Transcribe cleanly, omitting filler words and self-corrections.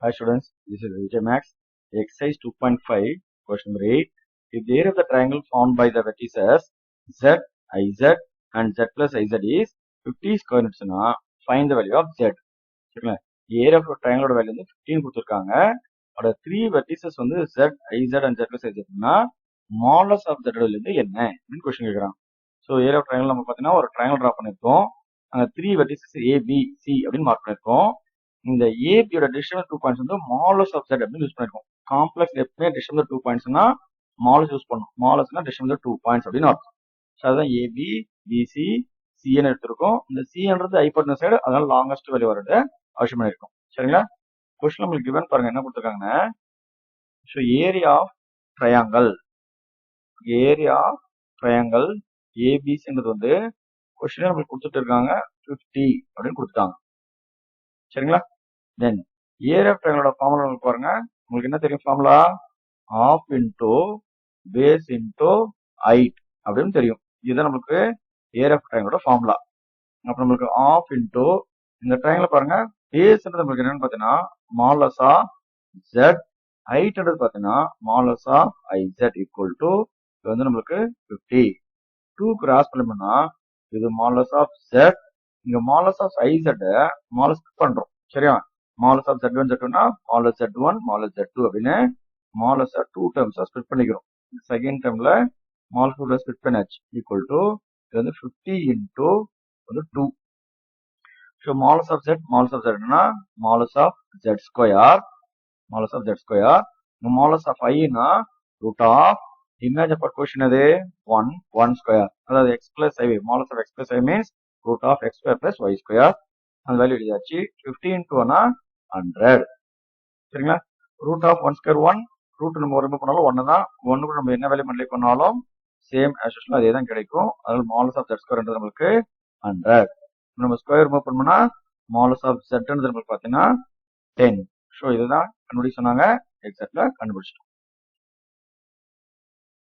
Hi students, this is Vijay Max. Exercise 2.5, question number 8. If the area of the triangle formed by the vertices Z, IZ and Z plus IZ is 50 square units, find the value of Z. சரிங்களா, area of the triangle value வந்து 15 கொடுத்திருக்காங்க. அதோட 3 vertices வந்து Z, IZ and Z plus IZ னா modulus of Z வந்து என்ன அப்படின்னு question கேக்குறாங்க. ஸோ ஏரியா ஆஃப் ட்ரையாங்கிள் நம்ம பார்த்தீங்கன்னா ஒரு ட்ரையாங்கிள் ட்ரா பண்ணிருக்கோம். அங்கே 3 வெர்டிசஸ் A, B, C அப்படின்னு மார்க் பண்ணிருக்கோம். இந்த ஏபியோட டிஸ்டன்ஸ் 2 பாயிண்ட்ஸ் வந்து மாலஸ் ஆஃப் Z அப்படின்னு யூஸ் பண்ணிருக்கோம். காம்ப்ளெக்ஸ் எப்பவுமே டிஸ்டன்ஸ் 2 பாயிண்ட்ஸ்னா மாலஸ் யூஸ் பண்ணணும். மாலஸ்னா டிஸ்டன்ஸ் 2 பாயிண்ட்ஸ் அப்படின்னு அர்த்தம். ஸோ அதுதான் ஏபி, பிசி, சின்னு எடுத்திருக்கோம். இந்த சின்றது ஹைபோட்டனஸ் சைடு, அதனால லாங்கஸ்ட் வேல்யூ வரது அவசியம் பண்ணிருக்கோம். சரிங்களா, கொஸ்டின் நம்மளுக்கு கிவன் பாருங்க என்ன கொடுத்துருக்காங்கன்னா, so area of triangle, area of triangle ஏபிசின்றது வந்து கொஸ்டின் நம்மளுக்கு கொடுத்துட்டு இருக்காங்க 50 அப்படின்னு கொடுத்துட்டாங்க. சரிங்களா, தென் ஏரியா ஆஃப் ட்ரையாங்கிளோட ஃபார்முலா உங்களுக்கு பாருங்க. உங்களுக்கு என்ன தெரியும் formula? Half into base into height அப்படின்னு தெரியும். இதுதான் நம்மளுக்கு ஏரியா ஆஃப் ட்ரையாங்கிளோட ஃபார்முலா. அப்ப நம்மளுக்கு ஆஃப் இன்டூ இந்த ட்ரையாங்கிள் பாருங்க, பேஸ்ன்றது நம்மளுக்கு என்னன்னு பார்த்தீங்கன்னா மாலஸ் ஆஃப் Z, ஹைட்ன்றது பார்த்தீங்கன்னா மாலஸ் ஆஃப் IZ ஈக்குவல் டு இது வந்து நம்மளுக்கு 50. 2 கிராஸ் பண்ணா இது மாலஸ் ஆஃப் Z, இங்க மாலஸ் ஆஃப் IZ மாலஸ் பண்றோம். சரியா, மாலஸ் ஆஃப் Z1 Z2னா மாலஸ் Z1 மாலஸ் Z2 அப்படின்னு மாலஸ் 2 டேர்ம்ஸா ஸ்ப்ளிட் பண்ணிக்கிறோம். செகண்ட் டேர்ம்ல மாலஸ் 2 ஸ்ப்ளிட் பண்ணாச்சு ஈக்குவல் டு இது வந்து 50 இன்டூ வந்து 2. So modulus of Z, modulus of Zனா modulus of Z square, modulus of Z square. Modulus of ஐனா root of image of question அது 1 ஸ்கொயர், அதாவது x plus I. Modulus of x plus I means root of x square plus y square. அந்த value எழுதியாச்சு. 50 into 100. சரிங்களா, root of 1 square 1, root நம்ம remove பண்ணாலும் 1 தான். 1 கூட நம்ம என்ன வேல்யூ மல்டிப்ளை பண்ணாலும் சேம் ஆஸ் யூசுவல் அதே தான் கிடைக்கும். அதனால மாலஸ் ஆஃப் Z ஸ்கொயர் நம்மளுக்கு 100. நம்ம ஸ்கொயர் ரிமூவ் பண்ணோம்னா மாலஸ் ஆஃப் Z நம்மளுக்கு பார்த்தீங்கன்னா 10. ஸோ இதுதான் கண்டுபிடிச்சு சொன்னாங்க, எக்ஸாக்ட்ல கண்டுபிடிச்சிட்டோம்.